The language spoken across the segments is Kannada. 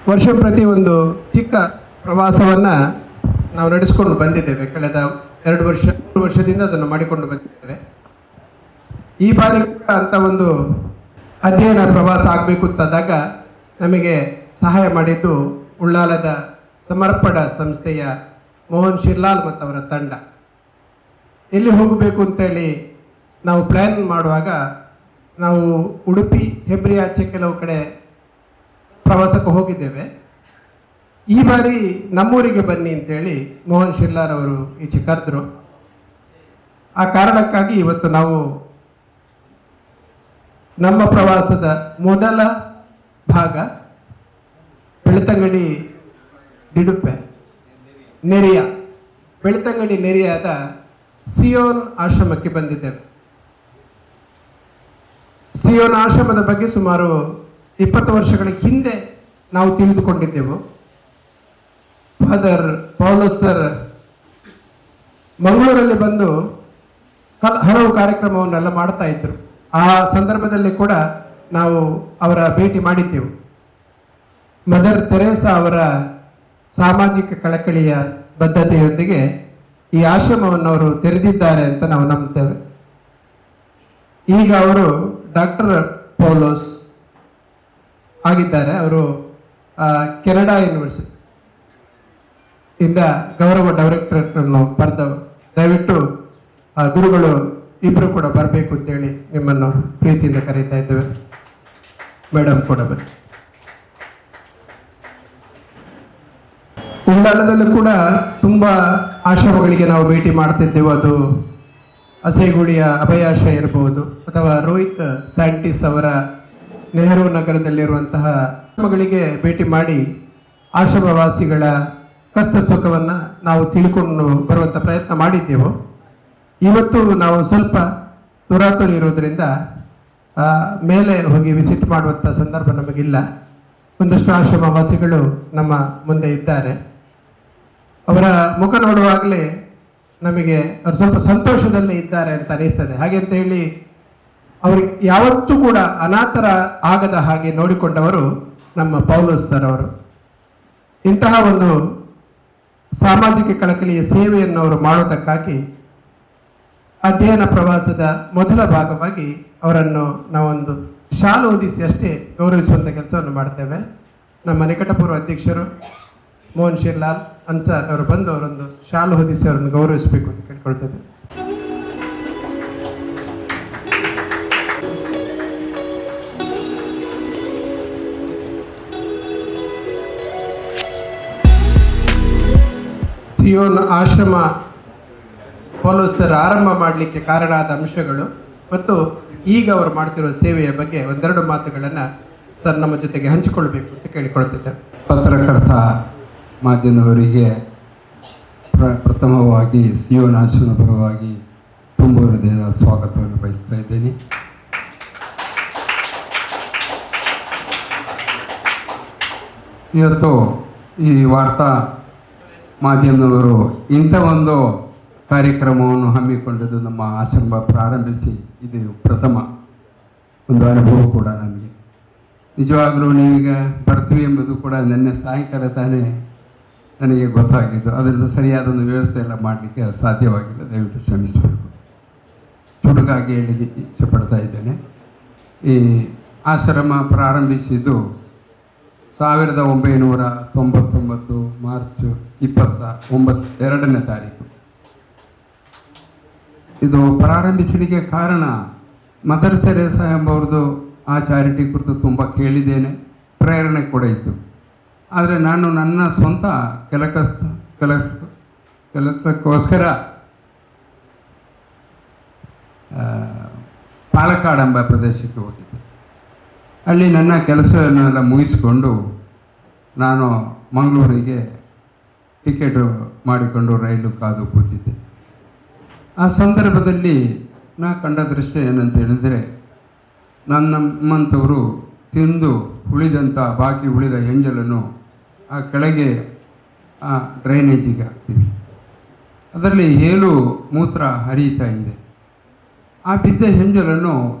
ವರ್ಷ ಪ್ರತಿ ಒಂದು ಚಿಕ್ಕ ಪ್ರವಾಸವನ್ನು ನಾವು ನಡೆಸ್ಕೊಂಡು ಬಂದಿದ್ದೇವೆ. ಕಳೆದ 2 ವರ್ಷದಿಂದ ಅದನ್ನು ಮಾಡಿಕೊಂಡು ಬಂದಿದ್ದೇವೆ. ಈ ಬಾರಿ ಕೂಡ ಅಂಥ ಒಂದು ಅಧ್ಯಯನ ಪ್ರವಾಸ ಆಗಬೇಕು ಅಂತಾದಾಗ ನಮಗೆ ಸಹಾಯ ಮಾಡಿದ್ದು ಉಳ್ಳಾಲದ ಸಮರ್ಪಣ ಸಂಸ್ಥೆಯ ಮೋಹನ್ ಶಿರ್ಲಾಲ್ ಮತ್ತು ಅವರ ತಂಡ. ಎಲ್ಲಿ ಹೋಗಬೇಕು ಅಂತೇಳಿ ನಾವು ಪ್ಲ್ಯಾನ್ ಮಾಡುವಾಗ ನಾವು ಉಡುಪಿ, ಹೆಬ್ರಿ, ಆಚೆ ಕೆಲವು ಕಡೆ ಪ್ರವಾಸಕ್ಕೆ ಹೋಗಿದ್ದೇವೆ. ಈ ಬಾರಿ ನಮ್ಮೂರಿಗೆ ಬನ್ನಿ ಅಂತೇಳಿ ಮೋಹನ್ ಶಿರ್ಲಾಲ್ ಅವರು ಈಚೆ ಕರೆದ್ರು. ಆ ಕಾರಣಕ್ಕಾಗಿ ಇವತ್ತು ನಾವು ನಮ್ಮ ಪ್ರವಾಸದ ಮೊದಲ ಭಾಗ ಬೆಳ್ತಂಗಡಿ ದಿಡುಪ್ಪೆ ಬೆಳ್ತಂಗಡಿ ನೆರಿಯಾದ ಸಿಯೋನ್ ಆಶ್ರಮಕ್ಕೆ ಬಂದಿದ್ದೇವೆ. ಸಿಯೋನ್ ಆಶ್ರಮದ ಬಗ್ಗೆ ಸುಮಾರು 20 ವರ್ಷಗಳ ಹಿಂದೆ ನಾವು ತಿಳಿದುಕೊಂಡಿದ್ದೆವು. ಫಾದರ್ ಪೌಲೋಸ್ ಸರ್ ಮಂಗಳೂರಲ್ಲಿ ಬಂದು ಹಲವು ಕಾರ್ಯಕ್ರಮವನ್ನೆಲ್ಲ ಮಾಡ್ತಾ ಇದ್ರು. ಆ ಸಂದರ್ಭದಲ್ಲಿ ಕೂಡ ನಾವು ಅವರ ಭೇಟಿ ಮಾಡಿದ್ದೆವು. ಮದರ್ ತೆರೇಸಾ ಅವರ ಸಾಮಾಜಿಕ ಕಳಕಳಿಯ ಬದ್ಧತೆಯೊಂದಿಗೆ ಈ ಆಶ್ರಮವನ್ನು ಅವರು ತೆರೆದಿದ್ದಾರೆ ಅಂತ ನಾವು ನಂಬ್ತೇವೆ. ಈಗ ಅವರು ಡಾಕ್ಟರ್ ಪೌಲೋಸ್ ಆಗಿದ್ದಾರೆ. ಅವರು ಕೆನಡಾ ಯೂನಿವರ್ಸಿಟಿ ಇಂದ ಗೌರವ ಡೈರೆಕ್ಟರೇಟ್ ಅನ್ನು ಬರೆದವರು. ದಯವಿಟ್ಟು ಗುರುಗಳು ಇಬ್ಬರು ಕೂಡ ಬರಬೇಕು ಅಂತೇಳಿ ನಿಮ್ಮನ್ನು ಪ್ರೀತಿಯಿಂದ ಕರೀತಾ ಇದ್ದೇವೆ. ಮೇಡಮ್ ಕೂಡ ಬನ್ನಿ. ಉಳ್ಳಾಲದಲ್ಲೂ ಕೂಡ ತುಂಬ ಆಶ್ರಮಗಳಿಗೆ ನಾವು ಭೇಟಿ ಮಾಡ್ತಿದ್ದೆವು. ಅದು ಅಸೇಗುಳಿಯ ಅಭಯಾಶ್ರಯ ಇರಬಹುದು, ಅಥವಾ ರೋಹಿತ್ ಸ್ಯಾಂಟಿಸ್ ಅವರ ನೆಹರು ನಗರದಲ್ಲಿರುವಂತಹ ಆಶ್ರಮಗಳಿಗೆ ಭೇಟಿ ಮಾಡಿ ಆಶ್ರಮವಾಸಿಗಳ ಕಷ್ಟ ಸುಖವನ್ನು ನಾವು ತಿಳ್ಕೊಂಡು ಬರುವಂಥ ಪ್ರಯತ್ನ ಮಾಡಿದ್ದೆವು. ಇವತ್ತು ನಾವು ಸ್ವಲ್ಪ ತುರಾತುರಿ ಇರೋದರಿಂದ ಮೇಲೆ ಹೋಗಿ ವಿಸಿಟ್ ಮಾಡುವಂಥ ಸಂದರ್ಭ ನಮಗಿಲ್ಲ. ಒಂದಷ್ಟು ಆಶ್ರಮವಾಸಿಗಳು ನಮ್ಮ ಮುಂದೆ ಇದ್ದಾರೆ. ಅವರ ಮುಖ ನೋಡುವಾಗಲೇ ನಮಗೆ ಅವರು ಸ್ವಲ್ಪ ಸಂತೋಷದಲ್ಲೇ ಇದ್ದಾರೆ ಅಂತ ಅನಿಸ್ತದೆ. ಹಾಗೆ ಅಂತ ಹೇಳಿ ಅವ್ರಿಗೆ ಯಾವತ್ತೂ ಕೂಡ ಅನಾಥರ ಆಗದ ಹಾಗೆ ನೋಡಿಕೊಂಡವರು ನಮ್ಮ ಪೌಲೋಸ್ ಸರ್ ಅವರು. ಇಂತಹ ಒಂದು ಸಾಮಾಜಿಕ ಕಳಕಳಿಯ ಸೇವೆಯನ್ನು ಅವರು ಮಾಡೋದಕ್ಕಾಗಿ ಅಧ್ಯಯನ ಪ್ರವಾಸದ ಮೊದಲ ಭಾಗವಾಗಿ ಅವರನ್ನು ನಾವೊಂದು ಶಾಲು ಓದಿಸಿ ಅಷ್ಟೇ ಗೌರವಿಸುವಂಥ ಕೆಲಸವನ್ನು ಮಾಡ್ತೇವೆ. ನಮ್ಮ ನಿಕಟಪೂರ್ವ ಅಧ್ಯಕ್ಷರು ಮೋಹನ್ ಶಿರ್ಲಾಲ್ ಅನ್ಸಾರ್ ಅವರು ಬಂದು ಅವರೊಂದು ಶಾಲು ಹೊದಿಸಿ ಅವರನ್ನು ಗೌರವಿಸಬೇಕು ಅಂತ ಕೇಳ್ಕೊಳ್ತೇವೆ. ಸಿಯೋನ್ ಆಶ್ರಮ ಪೌಲೋಸ್ತರ ಆರಂಭ ಮಾಡಲಿಕ್ಕೆ ಕಾರಣ ಆದ ಅಂಶಗಳು ಮತ್ತು ಈಗ ಅವರು ಮಾಡ್ತಿರೋ ಸೇವೆಯ ಬಗ್ಗೆ ಒಂದೆರಡು ಮಾತುಗಳನ್ನು ಸರ್ ನಮ್ಮ ಜೊತೆಗೆ ಹಂಚಿಕೊಳ್ಬೇಕು ಅಂತ ಕೇಳಿಕೊಳ್ತಿದ್ದೆ. ಪತ್ರಕರ್ತ ಮಾಧ್ಯಮದವರಿಗೆ ಪ್ರಥಮವಾಗಿ ಸಿಯೋನ್ ಆಶ್ರಮ ಪರವಾಗಿ ತುಂಬ ಹೃದಯದ ಸ್ವಾಗತವನ್ನು ಬಯಸ್ತಾ ಇದ್ದೇನೆ. ಇವತ್ತು ಈ ವಾರ್ತಾ ಮಾಧ್ಯಮದವರು ಇಂಥ ಒಂದು ಕಾರ್ಯಕ್ರಮವನ್ನು ಹಮ್ಮಿಕೊಂಡಿದ್ದು, ನಮ್ಮ ಆಶ್ರಮ ಪ್ರಾರಂಭಿಸಿ ಇದು ಪ್ರಥಮ ಒಂದು ಅನುಭವ ಕೂಡ ನಮಗೆ. ನಿಜವಾಗಲೂ ನೀವೀಗ ಬರ್ತೀವಿ ಎಂಬುದು ಕೂಡ ನಿನ್ನೆ ಸಾಯಂಕಾಲ ತಾನೇ ನನಗೆ ಗೊತ್ತಾಗಿದ್ದು. ಅದರಿಂದ ಸರಿಯಾದ ಒಂದು ವ್ಯವಸ್ಥೆ ಎಲ್ಲ ಮಾಡಲಿಕ್ಕೆ ಸಾಧ್ಯವಾಗಿಲ್ಲ, ದಯವಿಟ್ಟು ಶ್ರಮಿಸಬೇಕು. ಚುಟುಕಾಗಿ ಹೇಳಲಿಕ್ಕೆ ಇಷ್ಟಪಡ್ತಾ ಇದ್ದೇನೆ. ಈ ಆಶ್ರಮ ಪ್ರಾರಂಭಿಸಿದ್ದು 1999 ಮಾರ್ಚ್ 22ನೇ ತಾರೀಕು. ಇದು ಪ್ರಾರಂಭಿಸಲಿಕ್ಕೆ ಕಾರಣ ಮದರ್ ತೆರೇಸಾ ಎಂಬವ್ರದ್ದು ಆ ಚಾರಿಟಿ ಕುರಿತು ತುಂಬ ಕೇಳಿದ್ದೇನೆ, ಪ್ರೇರಣೆ ಕೂಡ ಇತ್ತು. ಆದರೆ ನಾನು ನನ್ನ ಸ್ವಂತ ಕೆಲಸಕ್ಕೋಸ್ಕರ ಪಾಲಕ್ಕಾಡ್ ಎಂಬ ಪ್ರದೇಶಕ್ಕೆ ಹೋಗಿದ್ದೆ. ಅಲ್ಲಿ ನನ್ನ ಕೆಲಸವನ್ನೆಲ್ಲ ಮುಗಿಸಿಕೊಂಡು ನಾನು ಮಂಗಳೂರಿಗೆ ಟಿಕೆಟ್ ಮಾಡಿಕೊಂಡು ರೈಲು ಕಾದು ಕೂತಿದ್ದೆ. ಆ ಸಂದರ್ಭದಲ್ಲಿ ನಾ ಕಂಡ ದೃಶ್ಯ ಏನಂತ ಹೇಳಿದರೆ, ನಮ್ಮಂಥವರು ತಿಂದು ಬಾಕಿ ಉಳಿದ ಎಂಜಲನ್ನು ಆ ಕೆಳಗೆ ಆ ಡ್ರೈನೇಜಿಗೆ ಹಾಕ್ತೀವಿ. ಅದರಲ್ಲಿ ಏಳು ಮೂತ್ರ ಹರಿಯುತ್ತಾ ಇದೆ. ಆ ಬಿದ್ದ ಎಂಜಲನ್ನು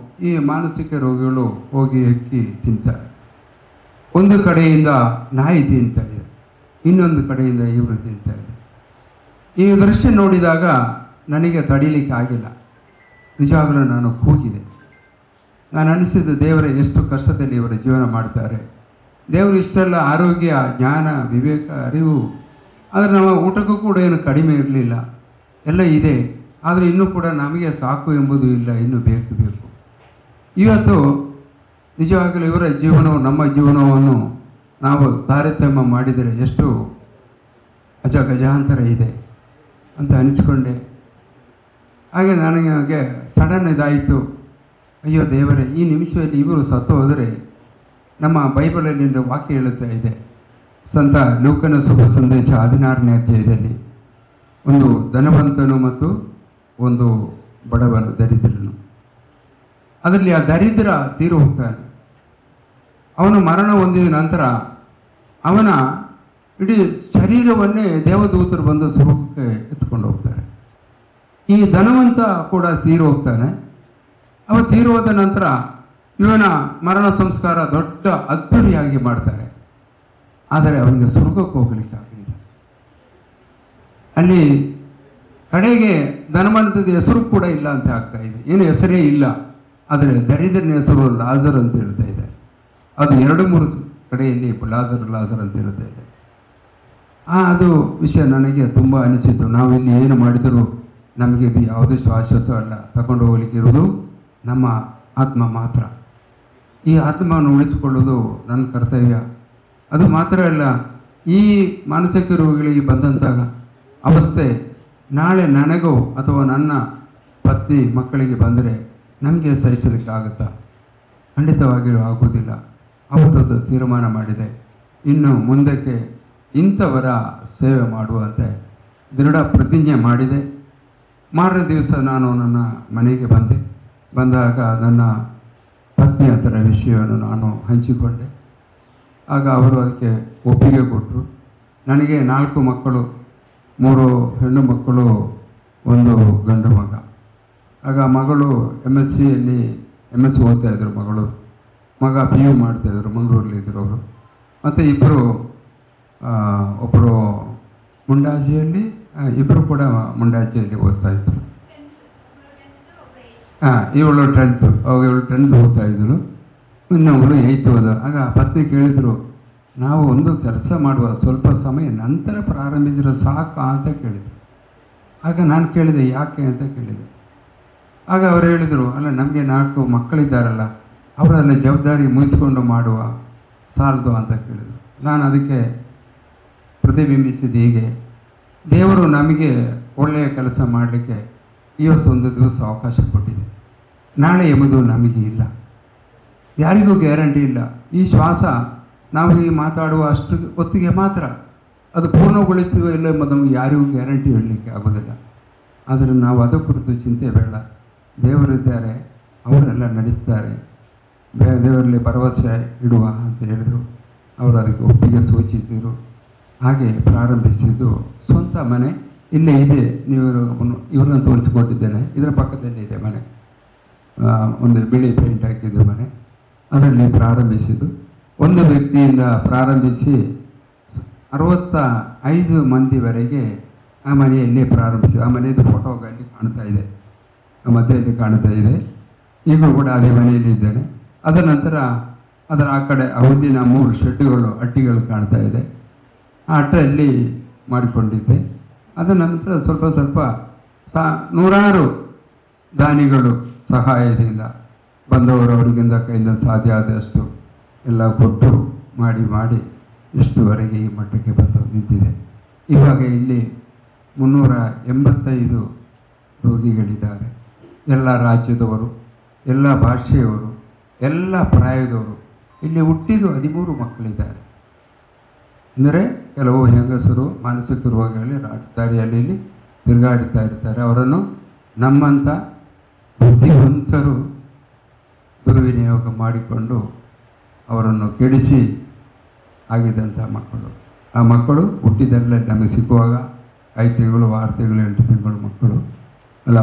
ಈ ಮಾನಸಿಕ ರೋಗಿಗಳು ಹೋಗಿ ಹೆಕ್ಕಿ ತಿಂತಾರೆ. ಒಂದು ಕಡೆಯಿಂದ ನಾಯಿ ತಿಂತಾ ಇದೆ, ಇನ್ನೊಂದು ಕಡೆಯಿಂದ ಇವರು ತಿಂತಾ ಇದೆ. ಈ ದೃಶ್ಯ ನೋಡಿದಾಗ ನನಗೆ ತಡೀಲಿಕ್ಕೆ ಆಗಿಲ್ಲ. ನಿಜವಾಗಲೂ ನಾನು ಕೂಗಿದೆ. ನಾನು ಅನಿಸಿದ್ದು, ದೇವರೇ ಎಷ್ಟು ಕಷ್ಟದಲ್ಲಿ ಇವರ ಜೀವನ ಮಾಡ್ತಾರೆ. ದೇವರು ಇಷ್ಟೆಲ್ಲ ಆರೋಗ್ಯ, ಜ್ಞಾನ, ವಿವೇಕ, ಅರಿವು, ಆದರೆ ನಮ್ಮ ಊಟಕ್ಕೂ ಕೂಡ ಏನು ಕಡಿಮೆ ಇರಲಿಲ್ಲ, ಎಲ್ಲ ಇದೆ. ಆದರೆ ಇನ್ನೂ ಕೂಡ ನಮಗೆ ಸಾಕು ಎಂಬುದು ಇಲ್ಲ, ಇನ್ನೂ ಬೇಕು. ಇವತ್ತು ನಿಜವಾಗಲೂ ಇವರ ಜೀವನವು ನಮ್ಮ ಜೀವನವನ್ನು ನಾವು ತಾರತಮ್ಯ ಮಾಡಿದರೆ ಎಷ್ಟು ಅಜಗಜಾಂತರ ಇದೆ ಅಂತ ಅನಿಸ್ಕೊಂಡೆ. ಹಾಗೆ ನನಗೆ ಸಡನ್ ಇದಾಯಿತು, ಅಯ್ಯೋ ದೇವರೇ, ಈ ನಿಮಿಷದಲ್ಲಿ ಇವರು ಸತ್ತು ಹೋದರೆ ನಮ್ಮ ಬೈಬಲಲ್ಲಿ ವಾಕ್ಯ ಹೇಳುತ್ತಾ ಇದೆ. ಸಂತ ಲೂಕನ ಶುಭ ಸಂದೇಶ 16ನೇ ಅಧ್ಯಾಯದಲ್ಲಿ ಒಂದು ಧನವಂತನು ಮತ್ತು ಒಂದು ಬಡವನು, ದರಿದ್ರನು. ಅದರಲ್ಲಿ ಆ ದರಿದ್ರ ತೀರು ಹೋಗ್ತಾನೆ. ಅವನು ಮರಣ ಹೊಂದಿದ ನಂತರ ಅವನ ಇಡೀ ಶರೀರವನ್ನೇ ದೇವದೂತರು ಬಂದು ಸ್ವರ್ಗಕ್ಕೆ ಎತ್ಕೊಂಡು ಹೋಗ್ತಾರೆ. ಈ ಧನವಂತ ಕೂಡ ತೀರು ಹೋಗ್ತಾನೆ. ಅವ ತೀರು ಹೋದ ನಂತರ ಇವನ ಮರಣ ಸಂಸ್ಕಾರ ದೊಡ್ಡ ಅದ್ದೂರಿಯಾಗಿ ಮಾಡ್ತಾರೆ. ಆದರೆ ಅವನಿಗೆ ಸ್ವರ್ಗಕ್ಕೆ ಹೋಗಲಿಕ್ಕೆ ಆಗಲಿಲ್ಲ. ಅಲ್ಲಿ ಕಡೆಗೆ ಧನವಂತದ ಹೆಸರು ಕೂಡ ಇಲ್ಲ ಅಂತ ಆಗ್ತಾ ಇದೆ, ಏನು ಹೆಸರೇ ಇಲ್ಲ. ಆದರೆ ದರಿದ್ರನ ಹೆಸರು ಲಾಜರ್ ಅಂತ ಹೇಳ್ತಾ ಇದೆ. ಅದು 2-3 ಕಡೆಯಲ್ಲಿ ಲಾಜರ್ ಅಂತ ಹೇಳ್ತಾ ಇದೆ. ಅದು ವಿಷಯ ನನಗೆ ತುಂಬ ಅನಿಸಿತು. ನಾವಿಲ್ಲಿ ಏನು ಮಾಡಿದರೂ ನಮಗೆ ಇದು ಯಾವುದೇ ಶಾಶ್ವತ ಅಲ್ಲ. ತಗೊಂಡು ಹೋಗ್ಲಿಕ್ಕೆ ಇರೋದು ನಮ್ಮ ಆತ್ಮ ಮಾತ್ರ. ಈ ಆತ್ಮವನ್ನು ಉಳಿಸಿಕೊಳ್ಳೋದು ನನ್ನ ಕರ್ತವ್ಯ. ಅದು ಮಾತ್ರ ಅಲ್ಲ, ಈ ಮಾನಸಿಕ ರೋಗಿಗಳಿಗೆ ಬಂದಂತಹ ಅವಸ್ಥೆ ನಾಳೆ ನನಗೂ ಅಥವಾ ನನ್ನ ಪತ್ನಿ ಮಕ್ಕಳಿಗೆ ಬಂದರೆ ನಮಗೆ ಸಹಿಸಲಿಕ್ಕೆ ಆಗುತ್ತಾ? ಖಂಡಿತವಾಗಿಯೂ ಆಗುವುದಿಲ್ಲ. ಅವತ್ತು ತೀರ್ಮಾನ ಮಾಡಿದೆ, ಇನ್ನು ಮುಂದಕ್ಕೆ ಇಂಥವರ ಸೇವೆ ಮಾಡುವಂತೆ ದೃಢ ಪ್ರತಿಜ್ಞೆ ಮಾಡಿದೆ. ಮಾರನೇ ದಿವಸ ನಾನು ನನ್ನ ಮನೆಗೆ ಬಂದಾಗ ನನ್ನ ಪತ್ನಿ ಹತ್ತಿರ ವಿಷಯವನ್ನು ನಾನು ಹಂಚಿಕೊಂಡೆ. ಆಗ ಅವರು ಅದಕ್ಕೆ ಒಪ್ಪಿಗೆ ಕೊಟ್ಟರು. ನನಗೆ 4 ಮಕ್ಕಳು, 3 ಹೆಣ್ಣು ಮಕ್ಕಳು, 1 ಗಂಡು ಮಗ. ಆಗ ಮಗಳು MSc ಓದ್ತಾಯಿದ್ರು, ಮಗ PU ಮಾಡ್ತಾಯಿದ್ರು, ಮಂಗಳೂರಲ್ಲಿದ್ದರು ಅವರು. ಮತ್ತು ಒಬ್ಬರು ಮುಂಡಾಜಿಯಲ್ಲಿ, ಇಬ್ಬರು ಕೂಡ ಮುಂಡಾಜಿಯಲ್ಲಿ ಓದ್ತಾಯಿದ್ರು. ಇವಳು 10th, ಅವಾಗ ಇವಳು 10th ಓದ್ತಾಯಿದ್ರು, ಇನ್ನೊಬ್ಬರು 8th ಓದ. ಆಗ ಪತ್ನಿ ಕೇಳಿದರು, ನಾವು ಒಂದು ಕೆಲಸ ಮಾಡುವ, ಸ್ವಲ್ಪ ಸಮಯ ನಂತರ ಪ್ರಾರಂಭಿಸಿರೋ ಸಾಕಾ ಅಂತ ಕೇಳಿದರು. ಆಗ ನಾನು ಕೇಳಿದೆ, ಯಾಕೆ ಅಂತ ಕೇಳಿದೆ. ಆಗ ಅವರು ಹೇಳಿದರು, ಅಲ್ಲ ನಮಗೆ 4 ಮಕ್ಕಳಿದ್ದಾರಲ್ಲ, ಅವರೆಲ್ಲ ಜವಾಬ್ದಾರಿ ಮುಗಿಸ್ಕೊಂಡು ಮಾಡುವ, ಸಾಲದು ಅಂತ ಕೇಳಿದರು. ನಾನು ಅದಕ್ಕೆ ಪ್ರತಿಬಿಂಬಿಸಿದ ಹೀಗೆ, ದೇವರು ನಮಗೆ ಒಳ್ಳೆಯ ಕೆಲಸ ಮಾಡಲಿಕ್ಕೆ ಇವತ್ತೊಂದು ದಿವಸ ಅವಕಾಶ ಕೊಟ್ಟಿದೆ. ನಾಳೆ ಎಂಬುದು ನಮಗೆ ಇಲ್ಲ, ಯಾರಿಗೂ ಗ್ಯಾರಂಟಿ ಇಲ್ಲ. ಈ ಶ್ವಾಸ ನಾವು ಈ ಮಾತಾಡುವ ಅಷ್ಟು ಹೊತ್ತಿಗೆ ಮಾತ್ರ, ಅದು ಪೂರ್ಣಗೊಳಿಸ್ತೀವೋ ಇಲ್ಲ ಎಂಬುದು ನಮಗೆ ಯಾರಿಗೂ ಗ್ಯಾರಂಟಿ ಹೇಳಲಿಕ್ಕೆ ಆಗೋದಿಲ್ಲ. ಆದರೆ ನಾವು ಅದರ ಕುರಿತು ಚಿಂತೆ ಬೇಡ. ದೇವರಿದ್ದಾರೆ, ಅವರೆಲ್ಲ ನಡೆಸ್ತಾರೆ, ದೇವರಲ್ಲಿ ಭರವಸೆ ಇಡುವ ಅಂತ ಹೇಳಿದರು. ಅವರು ಅದಕ್ಕೆ ಒಪ್ಪಿಗೆ ಸೂಚಿಸಿದರು. ಹಾಗೆ ಪ್ರಾರಂಭಿಸಿದ್ದು. ಸ್ವಂತ ಮನೆ ಇಲ್ಲೇ ಇದೆ, ಇವ್ರನ್ನ ತೋರಿಸಿಕೊಟ್ಟಿದ್ದೇನೆ. ಇದರ ಪಕ್ಕದಲ್ಲಿ ಇದೆ ಮನೆ, ಒಂದು ಬಿಳಿ ಪೇಂಟ್ ಹಾಕಿದ್ದು ಮನೆ. ಅದರಲ್ಲಿ ಪ್ರಾರಂಭಿಸಿದ್ದು. ಒಂದು ವ್ಯಕ್ತಿಯಿಂದ ಪ್ರಾರಂಭಿಸಿ 65 ಮಂದಿವರೆಗೆ ಆ ಮನೆಯಲ್ಲೇ ಪ್ರಾರಂಭಿಸಿ. ಆ ಮನೆಯದು ಫೋಟೋ ಅಲ್ಲಿ ಕಾಣ್ತಾ ಇದೆ, ಮಧ್ಯದಲ್ಲಿ ಕಾಣ್ತಾ ಇದೆ. ಈಗಲೂ ಕೂಡ ಅದೇ ಮನೆಯಲ್ಲಿ ಇದ್ದೇನೆ. ಅದರ ನಂತರ ಅದರ ಆ ಕಡೆ ಅವಧಿನ 3 ಶೆಡ್ಡುಗಳು, ಅಟ್ಟಿಗಳು ಕಾಣ್ತಾ ಇದೆ. ಆ ಅಟ್ಟಲ್ಲಿ ಮಾಡಿಕೊಂಡಿದ್ದೆ. ಅದರ ನಂತರ ಸ್ವಲ್ಪ ನೂರಾರು ದಾನಿಗಳು ಸಹಾಯದಿಂದ ಬಂದವರು ಅವರಿಗಿಂದ ಕೈಯಿಂದ ಸಾಧ್ಯ ಆದಷ್ಟು ಎಲ್ಲ ಕೊಟ್ಟು ಮಾಡಿ ಇಷ್ಟುವರೆಗೆ ಈ ಮಟ್ಟಕ್ಕೆ ಬಂದು ನಿಂತಿದೆ. ಇವಾಗ ಇಲ್ಲಿ 385 ರೋಗಿಗಳಿದ್ದಾರೆ. ಎಲ್ಲ ರಾಜ್ಯದವರು, ಎಲ್ಲ ಭಾಷೆಯವರು, ಎಲ್ಲ ಪ್ರಾಯದವರು. ಇಲ್ಲಿ ಹುಟ್ಟಿದ್ದು 13 ಮಕ್ಕಳಿದ್ದಾರೆ. ಅಂದರೆ ಕೆಲವು ಹೆಂಗಸರು ಮಾನಸಿಕ ರೋಗಗಳಲ್ಲಿ ದಾರಿಯಲ್ಲಿ ಇಲ್ಲಿ ತಿರುಗಾಡ್ತಾ ಇರ್ತಾರೆ. ಅವರನ್ನು ನಮ್ಮಂಥ ಬುದ್ಧಿವಂತರು ದುರ್ವಿನಿಯೋಗ ಮಾಡಿಕೊಂಡು ಅವರನ್ನು ಕೆಡಿಸಿ ಆಗಿದ್ದಂಥ ಮಕ್ಕಳು. ಆ ಮಕ್ಕಳು ಹುಟ್ಟಿದಲ್ಲೇ ನಮಗೆ ಸಿಕ್ಕುವಾಗ 5 ತಿಂಗಳು, 6 ತಿಂಗಳು, 8 ತಿಂಗಳು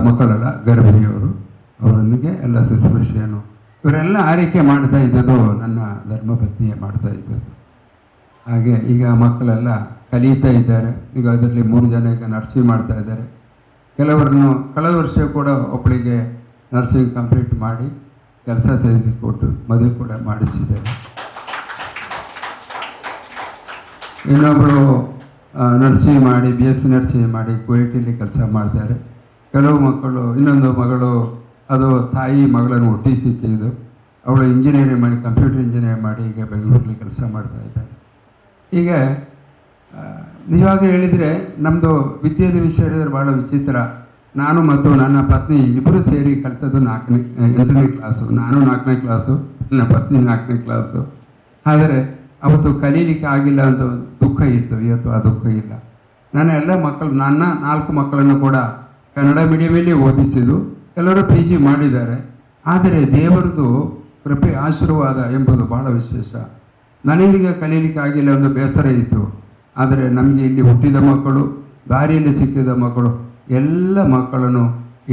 ಮಕ್ಕಳಲ್ಲ, ಗರ್ಭಿಣಿಯವರು. ಅವರೊಂದಿಗೆ ಎಲ್ಲ ಶುಶ್ರೂಷೆಯನ್ನು ಇವರೆಲ್ಲ ಆರೈಕೆ ಮಾಡ್ತಾ ಇದ್ದದ್ದು ನನ್ನ ಧರ್ಮಪತ್ನಿಯೇ ಮಾಡ್ತಾ ಇದ್ದದ್ದು. ಹಾಗೆ ಈಗ ಮಕ್ಕಳೆಲ್ಲ ಕಲಿತಾ ಇದ್ದಾರೆ. ಈಗ ಅದರಲ್ಲಿ 3 ಜನ ಈಗ ನರ್ಸಿಂಗ್ ಮಾಡ್ತಾ ಇದ್ದಾರೆ. ಕೆಲವರನ್ನು ಕಳೆದ ವರ್ಷ ಕೂಡ ಒಬ್ಬಳಿಗೆ ನರ್ಸಿಂಗ್ ಕಂಪ್ಲೀಟ್ ಮಾಡಿ ಕೆಲಸ ತೆಗೆಸಿಕೊಟ್ಟು ಮದುವೆ ಕೂಡ ಮಾಡಿಸಿದ್ದಾರೆ. ಇನ್ನೊಬ್ಬರು ನರ್ಸಿಂಗ್ ಮಾಡಿ BSc ನರ್ಸಿಂಗ್ ಮಾಡಿ ಕುವೈಟಲ್ಲಿ ಕೆಲಸ ಮಾಡ್ತಾರೆ. ಕೆಲವು ಮಕ್ಕಳು, ಇನ್ನೊಂದು ಮಗಳು ಅದು ತಾಯಿ ಮಗಳನ್ನು ಒಟ್ಟಿಸಿ ತೆಗೆದು ಅವಳು ಇಂಜಿನಿಯರಿಂಗ್ ಮಾಡಿ ಕಂಪ್ಯೂಟರ್ ಇಂಜಿನಿಯರಿಂಗ್ ಮಾಡಿ ಈಗ ಬೆಂಗಳೂರಲ್ಲಿ ಕೆಲಸ ಮಾಡ್ತಾ ಇದ್ದಾರೆ. ಹೀಗೆ ನಿಜವಾಗಿ ಹೇಳಿದರೆ ನಮ್ಮದು ವಿದ್ಯೆಯ ವಿಷಯ ಹೇಳಿದರೆ ಭಾಳ ವಿಚಿತ್ರ. ನಾನು ಮತ್ತು ನನ್ನ ಪತ್ನಿ ಇಬ್ಬರು ಸೇರಿ ಕಲಿತದ್ದು 8ನೇ ಕ್ಲಾಸು. ನಾನು 4ನೇ ಕ್ಲಾಸು, ನನ್ನ ಪತ್ನಿ 4ನೇ ಕ್ಲಾಸು. ಆದರೆ ಅವತ್ತು ಕಲೀಲಿಕ್ಕೆ ಆಗಿಲ್ಲ ಅಂತ ದುಃಖ ಇತ್ತು. ಇವತ್ತು ಆ ದುಃಖ ಇಲ್ಲ. ನನ್ನ 4 ಮಕ್ಕಳನ್ನು ಕೂಡ ಕನ್ನಡ ಮೀಡಿಯಮಲ್ಲಿ ಓದಿಸಿದ್ದು. ಎಲ್ಲರೂ PG ಮಾಡಿದ್ದಾರೆ. ಆದರೆ ದೇವರದು ಕೃಪೆ ಆಶೀರ್ವಾದ ಎಂಬುದು ಭಾಳ ವಿಶೇಷ. ನನಗೆ ಕಲೀಲಿಕ್ಕೆ ಆಗಿಲ್ಲ ಒಂದು ಬೇಸರ ಇತ್ತು. ಆದರೆ ನಮಗೆ ಇಲ್ಲಿ ಹುಟ್ಟಿದ ಮಕ್ಕಳು, ದಾರಿಯಲ್ಲಿ ಸಿಕ್ಕಿದ ಮಕ್ಕಳು ಎಲ್ಲ ಮಕ್ಕಳನ್ನು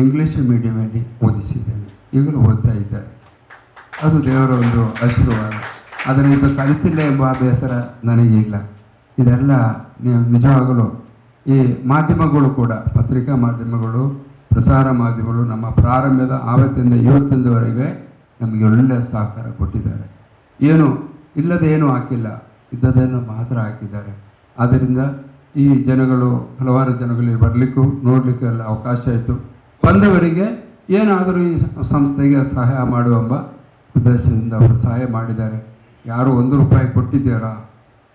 ಇಂಗ್ಲೀಷ್ ಮೀಡಿಯಮಲ್ಲಿ ಓದಿಸಿದ್ದೇನೆ. ಈಗಲೂ ಓದ್ತಾ ಇದ್ದಾರೆ. ಅದು ದೇವರ ಒಂದು ಆಶೀರ್ವಾದ. ಆದರೆ ಇದು ಕಲಿತಿಲ್ಲ ಎಂಬ ಬೇಸರ ನನಗಿಲ್ಲ. ಇದೆಲ್ಲ ನಿಜವಾಗಲೂ ಈ ಮಾಧ್ಯಮಗಳು ಕೂಡ, ಪತ್ರಿಕಾ ಮಾಧ್ಯಮಗಳು, ಪ್ರಸಾರ ಮಾಧ್ಯಮಗಳು ನಮ್ಮ ಪ್ರಾರಂಭದ ಆವತ್ತಿಂದ ಇವತ್ತಿನವರೆಗೆ ನಮಗೆ ಒಳ್ಳೆಯ ಸಹಕಾರ ಕೊಟ್ಟಿದ್ದಾರೆ. ಇಲ್ಲದೆ ಏನೂ ಹಾಕಿಲ್ಲ, ಇದ್ದದನ್ನು ಮಾತ್ರ ಹಾಕಿದ್ದಾರೆ. ಆದ್ದರಿಂದ ಈ ಜನಗಳು, ಹಲವಾರು ಜನಗಳಿಗೆ ಬರಲಿಕ್ಕೂ ನೋಡಲಿಕ್ಕೂ ಎಲ್ಲ ಅವಕಾಶ ಇತ್ತು. ಬಂದವರಿಗೆ ಏನಾದರೂ ಈ ಸಂಸ್ಥೆಗೆ ಸಹಾಯ ಮಾಡುವೆಂಬ ಉದ್ದೇಶದಿಂದ ಅವರು ಸಹಾಯ ಮಾಡಿದ್ದಾರೆ. ಯಾರು 1 ರೂಪಾಯಿ ಕೊಟ್ಟಿದ್ದೀರಾ?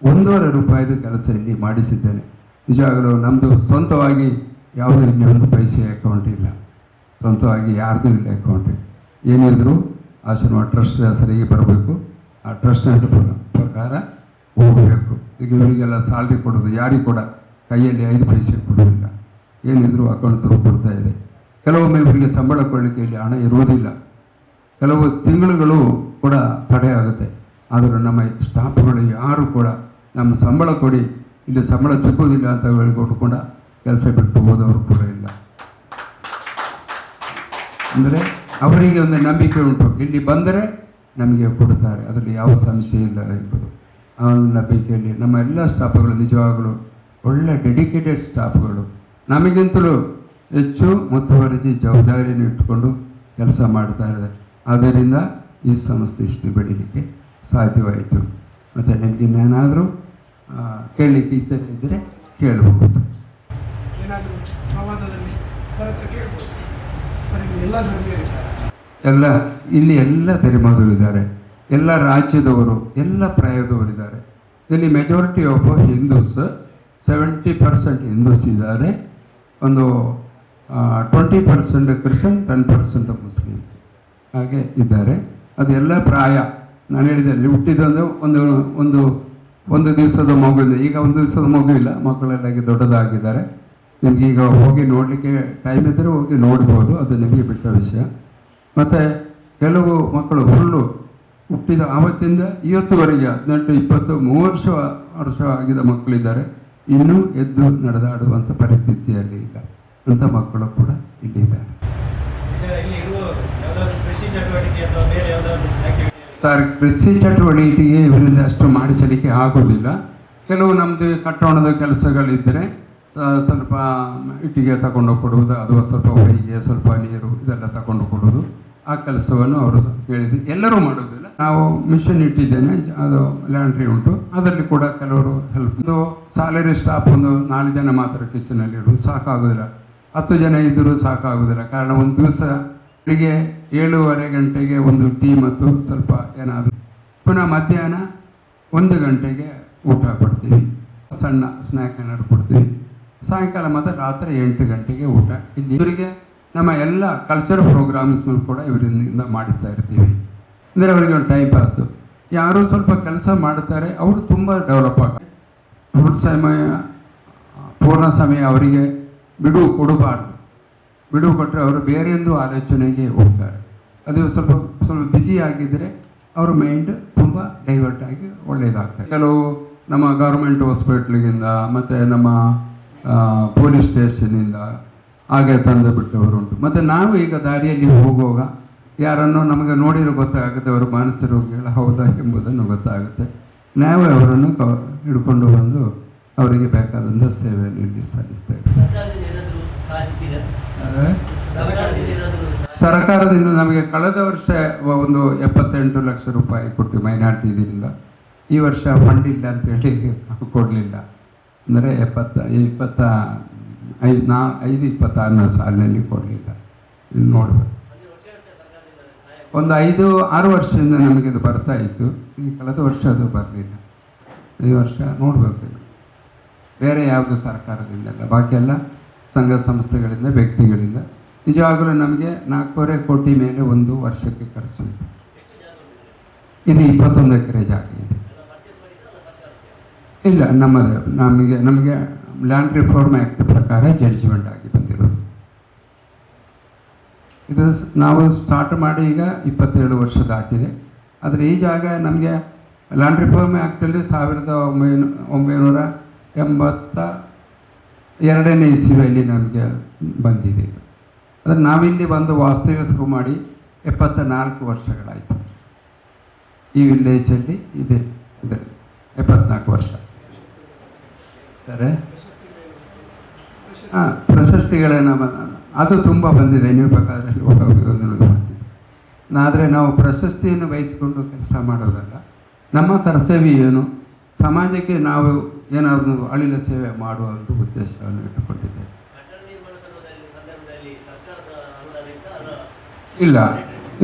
1.5 ರೂಪಾಯಿದು ಕೆಲಸ ಇಲ್ಲಿ ಮಾಡಿಸಿದ್ದೇನೆ. ನಿಜವಾಗಲೂ ನಮ್ಮದು ಸ್ವಂತವಾಗಿ ಯಾವುದೇ ಇಲ್ಲಿ 1 ಪೈಸೆ ಅಕೌಂಟ್ ಇಲ್ಲ. ಸ್ವಂತವಾಗಿ ಯಾರ್ದು ಇಲ್ಲ ಅಕೌಂಟ್. ಏನಿದ್ರು ಆಶ್ರಮ ಟ್ರಸ್ಟ್ ಹೆಸರಿಗೆ ಬರಬೇಕು. ಆ ಟ್ರಸ್ಟ್ ಹೆಸರು ಪ್ರಕಾರ ಹೋಗಬೇಕು. ಈಗ ಇವರಿಗೆಲ್ಲ ಸ್ಯಾಲ್ರಿ ಕೊಡೋದು ಯಾರಿಗೆ ಕೂಡ ಕೈಯಲ್ಲಿ 5 ಪೈಸೆ ಕೊಡೋದಿಲ್ಲ. ಏನಿದ್ರು ಅಕೌಂಟ್ ಥ್ರೂ ಕೊಡ್ತಾ ಇದೆ. ಕೆಲವೊಮ್ಮೆ ಇವರಿಗೆ ಸಂಬಳ ಕೊಡಲಿಕ್ಕೆ ಇಲ್ಲಿ ಹಣ ಇರುವುದಿಲ್ಲ. ಕೆಲವು ತಿಂಗಳುಗಳು ಕೂಡ ತಡೆ ಆಗುತ್ತೆ. ಆದರೂ ನಮ್ಮ ಸ್ಟಾಫ್ಗಳು ಯಾರು ಕೂಡ ನಮ್ಮ ಸಂಬಳ ಕೊಡಿ, ಇಲ್ಲಿ ಸಂಬಳ ಸಿಗೋದಿಲ್ಲ ಅಂತ ಹೇಳಿಕೊಟ್ಟು ಕೂಡ ಕೆಲಸ ಬಿಟ್ಟು ಹೋದವರು ಕೂಡ ಇಲ್ಲ. ಅಂದರೆ ಅವರಿಗೆ ಒಂದು ನಂಬಿಕೆ ಉಂಟು, ಇಲ್ಲಿ ಬಂದರೆ ನಮಗೆ ಕೊಡುತ್ತಾರೆ, ಅದರಲ್ಲಿ ಯಾವ ಸಮಸ್ಯೆ ಇಲ್ಲ ಎಂಬುದು. ಆ ನಂಬಿಕೆಯಲ್ಲಿ ನಮ್ಮ ಎಲ್ಲ ಸ್ಟಾಫ್ಗಳು ನಿಜವಾಗಲೂ ಒಳ್ಳೆ ಡೆಡಿಕೇಟೆಡ್ ಸ್ಟಾಫ್ಗಳು. ನಮಗಿಂತಲೂ ಹೆಚ್ಚು ಮುತುವರ್ಜಿ ಜವಾಬ್ದಾರಿಯನ್ನು ಇಟ್ಟುಕೊಂಡು ಕೆಲಸ ಮಾಡ್ತಾ ಇದ್ದಾರೆ. ಆದ್ದರಿಂದ ಈ ಸಂಸ್ಥೆ ಇಷ್ಟು ಬೆಳೀಲಿಕ್ಕೆ ಸಾಧ್ಯವಾಯಿತು. ಮತ್ತು ನನಗೆ ಏನಾದರೂ ಕೇಳಲಿಕ್ಕೆ ಇದ್ದರೆ ಕೇಳಬಹುದು. ಇಲ್ಲಿ ಎಲ್ಲ ಧರ್ಮದವರಿದ್ದಾರೆ, ಎಲ್ಲ ರಾಜ್ಯದವರು, ಎಲ್ಲ ಪ್ರಾಯದವರಿದ್ದಾರೆ. ಇಲ್ಲಿ ಮೆಜಾರಿಟಿ ಆಫ್ ಹಿಂದೂಸ್, 70% ಹಿಂದೂಸ್ ಇದ್ದಾರೆ. ಒಂದು 20% ಕ್ರಿಶ್ಚಿಯನ್, 10% ಮುಸ್ಲಿಮ್ಸ್ ಹಾಗೆ ಇದ್ದಾರೆ. ಅದೆಲ್ಲ ಪ್ರಾಯ. ನಾನು ಹೇಳಿದೆ ಅಲ್ಲಿ ಹುಟ್ಟಿದಂದು ಒಂದು ದಿವಸದ ಮಗುವಿಂದ, ಈಗ 1 ದಿವಸದ ಮಗು ಇಲ್ಲ, ಮಕ್ಕಳೆಲ್ಲ ದೊಡ್ಡದಾಗಿದ್ದಾರೆ. ನಿಮಗೆ ಈಗ ಹೋಗಿ ನೋಡಲಿಕ್ಕೆ ಟೈಮ್ ಇದ್ದರೆ ಹೋಗಿ ನೋಡ್ಬೋದು, ಅದು ನಿಮಗೆ ಬಿಟ್ಟ ವಿಷಯ. ಮತ್ತು ಕೆಲವು ಮಕ್ಕಳು ಹುಟ್ಟಿದ ಆವತ್ತಿಂದ ಇವತ್ತುವರೆಗೆ 18, 20, 30 ವರ್ಷ ಆಗಿದ ಮಕ್ಕಳಿದ್ದಾರೆ. ಇನ್ನೂ ಎದ್ದು ನಡೆದಾಡುವಂಥ ಪರಿಸ್ಥಿತಿಯಲ್ಲಿ ಇಲ್ಲ. ಅಂಥ ಮಕ್ಕಳು ಕೂಡ ಇಲ್ಲಿದ್ದಾರೆ. ಸರ್, ಕೃಷಿ ಚಟುವಟಿಕೆಗೆ ಇವರಿಂದ ಅಷ್ಟು ಮಾಡಿಸಲಿಕ್ಕೆ ಆಗೋದಿಲ್ಲ. ಕೆಲವು ನಮ್ಮದು ಕಟ್ಟಣದ ಕೆಲಸಗಳಿದ್ದರೆ ಸ್ವಲ್ಪ ಇಟ್ಟಿಗೆ ತಗೊಂಡು ಕೊಡುವುದು, ಅದು ಸ್ವಲ್ಪ ಹೊಯ್ಗೆ, ಸ್ವಲ್ಪ ನೀರು ಇದೆಲ್ಲ ತಗೊಂಡು ಕೊಡೋದು, ಆ ಕೆಲಸವನ್ನು ಅವರು ಕೇಳಿದ್ದು. ಎಲ್ಲರೂ ಮಾಡೋದಿಲ್ಲ. ನಾವು ಮಿಷನ್ ಇಟ್ಟಿದ್ದೇನೆ, ಅದು ಲ್ಯಾಂಡ್ರಿ ಉಂಟು, ಅದರಲ್ಲಿ ಕೂಡ ಕೆಲವರು ಹೆಲ್ಪ್. ಒಂದು ಸ್ಯಾಲರಿ ಸ್ಟಾಫ್ 4 ಜನ ಮಾತ್ರ ಕಿಚನಲ್ಲಿ ಇರೋದು, ಸಾಕಾಗೋದಿಲ್ಲ. 10 ಜನ ಇದ್ದರೂ ಸಾಕಾಗೋದಿಲ್ಲ. ಕಾರಣ ಒಂದು ದಿವಸ ಬೆಳಿಗ್ಗೆ 7:30 ಗಂಟೆಗೆ ಒಂದು ಟೀ ಮತ್ತು ಸ್ವಲ್ಪ ಏನಾದರೂ, ಪುನಃ ಮಧ್ಯಾಹ್ನ 1 ಗಂಟೆಗೆ ಊಟ ಕೊಡ್ತೀವಿ, ಸಣ್ಣ ಸ್ನ್ಯಾಕ್ ಏನಾದ್ರು ಕೊಡ್ತೀವಿ. ಸಾಯಂಕಾಲ ಮತ್ತು ರಾತ್ರಿ 8 ಗಂಟೆಗೆ ಊಟ. ಇಲ್ಲಿ ಇವರಿಗೆ ನಮ್ಮ ಎಲ್ಲ ಕಲ್ಚರ್ ಪ್ರೋಗ್ರಾಮ್ಸ್ ಕೂಡ ಇವರಿಂದ ಮಾಡಿಸ್ತಾ ಇರ್ತೀವಿ. ಅಂದರೆ ಅವರಿಗೆ ಒಂದು ಟೈಮ್ ಪಾಸು. ಯಾರು ಸ್ವಲ್ಪ ಕೆಲಸ ಮಾಡ್ತಾರೆ ಅವರು ತುಂಬ ಡೆವಲಪ್ ಆಗ್ತಾರೆ. ಪೂರ್ಣ ಸಮಯ ಅವರಿಗೆ ಬಿಡುವು ಕೊಡಬಾರ್ದು. ಬಿಡುವು ಕೊಟ್ಟರೆ ಅವರು ಬೇರೆಯೊಂದು ಆಲೋಚನೆಗೆ ಹೋಗ್ತಾರೆ. ಅದು ಸ್ವಲ್ಪ ಬ್ಯುಸಿ ಆಗಿದ್ದರೆ ಅವ್ರ ಮೈಂಡ್ ತುಂಬ ಡೈವರ್ಟ್ ಆಗಿ ಒಳ್ಳೆಯದಾಗ್ತದೆ. ಕೆಲವು ನಮ್ಮ ಗೌರ್ಮೆಂಟ್ ಹಾಸ್ಪಿಟ್ಲಿಗಿಂದ ಮತ್ತು ನಮ್ಮ ಪೊಲೀಸ್ ಸ್ಟೇಷನಿಂದ ಹಾಗೆ ತಂದು ಬಿಟ್ಟವರು ಉಂಟು. ಮತ್ತು ನಾವು ಈಗ ದಾರಿಯಲ್ಲಿ ಹೋಗುವಾಗ ಯಾರನ್ನು ನಮಗೆ ನೋಡಿರೋ ಗೊತ್ತಾಗುತ್ತೆ ಅವರು ಮಾನಸಿಕ ರೋಗಿಗಳ ಹೌದಾ ಎಂಬುದನ್ನು ಗೊತ್ತಾಗುತ್ತೆ. ನಾವೇ ಅವರನ್ನು ಹಿಡ್ಕೊಂಡು ಬಂದು ಅವರಿಗೆ ಬೇಕಾದಂಥ ಸೇವೆಯನ್ನು ಇಲ್ಲಿ ಸಲ್ಲಿಸ್ತೇವೆ. ಸರ್ಕಾರದಿಂದ ನಮಗೆ ಕಳೆದ ವರ್ಷ ಒಂದು 78 ಲಕ್ಷ ರೂಪಾಯಿ ಕೊಟ್ಟು ಮೈನಾರಿಟಿ ಇದರಿಂದ. ಈ ವರ್ಷ ಫಂಡ್ ಇಲ್ಲ ಅಂತೇಳಿ ಕೊಡಲಿಲ್ಲ. ಅಂದರೆ 26ನೇ ಸಾಲಿನಲ್ಲಿ ಕೊಡಲಿಲ್ಲ. ನೋಡಬೇಕು, ಒಂದು 5-6 ವರ್ಷದಿಂದ ನಮಗೆ ಇದು ಬರ್ತಾ ಇತ್ತು. ಈ ಕಳೆದ ವರ್ಷ ಅದು ಬರಲಿಲ್ಲ. ಈ ವರ್ಷ ನೋಡಬೇಕು. ಬೇರೆ ಯಾವುದು ಸರ್ಕಾರದಿಂದ ಅಲ್ಲ, ಬಾಕಿ ಎಲ್ಲ ಸಂಘ ಸಂಸ್ಥೆಗಳಿಂದ, ವ್ಯಕ್ತಿಗಳಿಂದ. ನಿಜವಾಗಲೂ ನಮಗೆ 4.5 ಕೋಟಿ ಮೇಲೆ ಒಂದು ವರ್ಷಕ್ಕೆ ಖರ್ಚು ಇದೆ. ಇದು 21 ಎಕರೆ ಜಾಗ ಇದೆ. ಇಲ್ಲ, ನಮಗೆ ಲ್ಯಾಂಡ್ ರಿಫಾರ್ಮ್ ಆ್ಯಕ್ಟ್ ಪ್ರಕಾರ ಜಡ್ಜ್ಮೆಂಟ್ ಆಗಿ ಬಂದಿರೋದು. ಇದು ನಾವು ಸ್ಟಾರ್ಟ್ ಮಾಡಿ ಈಗ 27 ವರ್ಷ ದಾಟಿದೆ. ಆದರೆ ಈ ಜಾಗ ನಮಗೆ ಲ್ಯಾಂಡ್ ರಿಫಾರ್ಮ್ ಆ್ಯಕ್ಟಲ್ಲಿ 1982ನೇ ಇಸ್ವಿಯಲ್ಲಿ ನಮಗೆ ಬಂದಿದೆ. ಆದರೆ ನಾವಿಲ್ಲಿ ಬಂದು ವಾಸ್ತವ್ಯ ಶುರು ಮಾಡಿ 74 ವರ್ಷಗಳಾಯಿತು. ಈ ವಿಲೇಜಲ್ಲಿ ಇದೆ 74 ವರ್ಷ. ಸರಿ, ಪ್ರಶಸ್ತಿಗಳೇನು ಅದು ತುಂಬ ಬಂದಿದೆ. ನೀವು ಬೇಕಾದರೆ ಆದರೆ ನಾವು ಪ್ರಶಸ್ತಿಯನ್ನು ಬಯಸಿಕೊಂಡು ಕೆಲಸ ಮಾಡೋದಲ್ಲ. ನಮ್ಮ ಕರ್ತವ್ಯ ಏನು, ಸಮಾಜಕ್ಕೆ ನಾವು ಏನಾದರೂ ಅಳಿಲ ಸೇವೆ ಮಾಡುವ ಒಂದು ಉದ್ದೇಶವನ್ನು ಇಟ್ಟುಕೊಂಡಿದ್ದೇವೆ.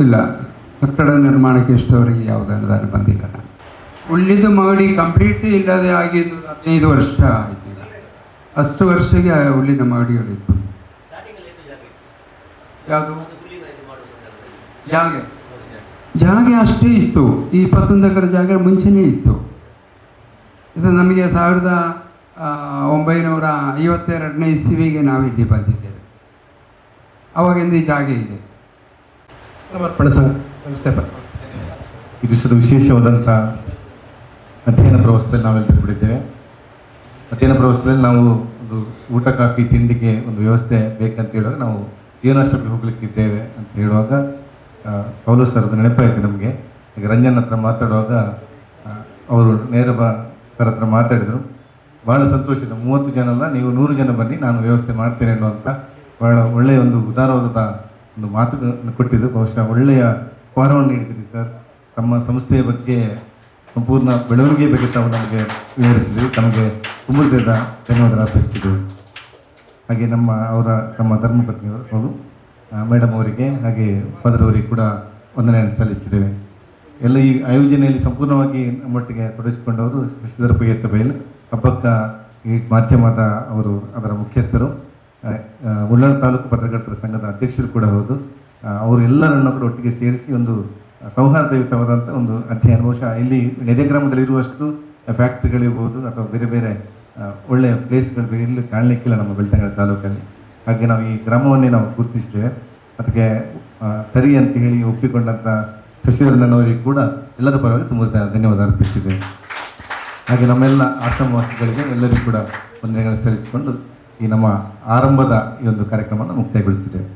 ಇಲ್ಲ, ಕಟ್ಟಡ ನಿರ್ಮಾಣಕ್ಕೆ ಇಷ್ಟವರೆಗೆ ಯಾವುದೇ ಅನುದಾನ ಬಂದಿಲ್ಲ. ಉಳಿದು ಮಾಡಿ ಕಂಪ್ಲೀಟ್ಲಿ ಇಲ್ಲದೆ ಆಗಿದ್ದು 15 ವರ್ಷ ಆಯಿತು. ಈಗ ಅಷ್ಟು ವರ್ಷಕ್ಕೆ ಉಳ್ಳಿನ ಮಹಡಿಗಳಿತ್ತು. ಯಾವುದು ಜಾಗ ಅಷ್ಟೇ ಇತ್ತು. ಈ 21 ಎಕರೆ ಜಾಗ ಮುಂಚೆನೇ ಇತ್ತು. ಇದು ನಮಗೆ 1952ನೇ ಇಸ್ವಿಗೆ ನಾವಿಲ್ಲಿ ಬಂದಿದ್ದೇವೆ. ಅವಾಗಿಂದ ಈ ಜಾಗ ಇದೆ. ಸಮರ್ಪಣಾ ಸಂಸ್ಥೆ ಈ ದಿವಸದ ವಿಶೇಷವಾದಂಥ ಅಧ್ಯಯನ ಪ್ರವಾಸದಲ್ಲಿ ನಾವೆಲ್ಲರೂ ಕೂಡಿದ್ದೇವೆ. ಅಧ್ಯಯನ ಪ್ರವಾಸದಲ್ಲಿ ನಾವು ಒಂದು ಊಟ ಕಾಫಿ ತಿಂಡಿಗೆ ಒಂದು ವ್ಯವಸ್ಥೆ ಬೇಕಂತ ಹೇಳುವಾಗ ನಾವು ಏನಾಶ್ರಮಕ್ಕೆ ಹೋಗ್ಲಿಕ್ಕಿದ್ದೇವೆ ಅಂತ ಹೇಳುವಾಗ ಕೌಲು ಸರ್ದು ನೆನಪಾಯಿತು ನಮಗೆ. ಈಗ ರಂಜನ್ ಹತ್ರ ಮಾತಾಡುವಾಗ ಅವರು ಸರ್ ಹತ್ರ ಮಾತಾಡಿದರು. ಭಾಳ ಸಂತೋಷದ, 30 ಜನ ಅಲ್ಲ, ನೀವು 100 ಜನ ಬನ್ನಿ, ನಾನು ವ್ಯವಸ್ಥೆ ಮಾಡ್ತೇನೆ ಅನ್ನುವಂಥ ಭಾಳ ಒಳ್ಳೆಯ ಒಂದು ಉದಾರವಾದ ಒಂದು ಮಾತುಗಳನ್ನು ಕೊಟ್ಟಿದ್ದು. ಬಹುಶಃ ಒಳ್ಳೆಯ ಉಪಹಾರವನ್ನು ನೀಡಿದ್ದೀರಿ ಸರ್. ತಮ್ಮ ಸಂಸ್ಥೆಯ ಬಗ್ಗೆ ಸಂಪೂರ್ಣ ಬೆಳವಣಿಗೆ ಬಗ್ಗೆ ತಾವು ನಮಗೆ ವಿವರಿಸಿದ್ರಿ. ತಮಗೆ ತುಂಬ ಧನ್ಯವಾದ ಅರ್ಪಿಸ್ತಿದ್ದೇವೆ. ಹಾಗೆ ನಮ್ಮ ಧರ್ಮಪತ್ನಿಯವರು ಅವರು ಮೇಡಮ್ ಅವರಿಗೆ ಹಾಗೆ ಫಾದರ್ ಕೂಡ ವಂದನೆಯನ್ನು ಸಲ್ಲಿಸಿದ್ದೇವೆ. ಎಲ್ಲ ಈ ಆಯೋಜನೆಯಲ್ಲಿ ಸಂಪೂರ್ಣವಾಗಿ ನಮ್ಮೊಟ್ಟಿಗೆ ತೊಡಗಿಸಿಕೊಂಡವರು ಶ್ರೀಧರ ಪಯ್ಯತ್ತ ಬೈಲ್ ಹಬ್ಬಕ್ಕ ಈ ಮಾಧ್ಯಮದ ಅವರು ಅದರ ಮುಖ್ಯಸ್ಥರು, ಉಳ್ಳಾಳ ತಾಲೂಕು ಪತ್ರಕರ್ತರ ಸಂಘದ ಅಧ್ಯಕ್ಷರು ಕೂಡ ಹೌದು. ಅವರು ಎಲ್ಲರನ್ನು ಕೂಡ ಒಟ್ಟಿಗೆ ಸೇರಿಸಿ ಒಂದು ಸೌಹಾರ್ದಯುತವಾದಂಥ ಒಂದು ಅಧ್ಯಯನ. ಬಹುಶಃ ಇಲ್ಲಿ ನೆರೆ ಗ್ರಾಮದಲ್ಲಿರುವಷ್ಟು ಫ್ಯಾಕ್ಟ್ರಿಗಳಿರ್ಬೋದು ಅಥವಾ ಬೇರೆ ಬೇರೆ ಒಳ್ಳೆಯ ಪ್ಲೇಸ್ಗಳು ಬೇರೆ ಇಲ್ಲಿ ಕಾಣಲಿಕ್ಕಿಲ್ಲ ನಮ್ಮ ಬೆಳ್ತಂಗಡಿ ತಾಲೂಕಲ್ಲಿ. ಹಾಗೆ ನಾವು ಈ ಗ್ರಾಮವನ್ನೇ ನಾವು ಗುರುತಿಸ್ತೇವೆ. ಅದಕ್ಕೆ ಸರಿ ಅಂತ ಹೇಳಿ ಒಪ್ಪಿಕೊಂಡಂಥ ಶಶಿಧರಣ್ಣನವರಿಗೆ ಕೂಡ ಎಲ್ಲರ ಪರವಾಗಿ ತುಂಬ ಧನ್ಯವಾದ ಅರ್ಪಿಸಿದ್ದೇವೆ. ಹಾಗೆ ನಮ್ಮೆಲ್ಲ ಆಶ್ರಮವಾಸಿಗಳಿಗೆ ಎಲ್ಲರಿಗೂ ಕೂಡ ವಂದನೆಗಳನ್ನು ಸಲ್ಲಿಸಿಕೊಂಡು ಈ ನಮ್ಮ ಆರಂಭದ ಈ ಒಂದು ಕಾರ್ಯಕ್ರಮವನ್ನು ಮುಕ್ತಾಯಗೊಳಿಸಿದ್ದೇವೆ.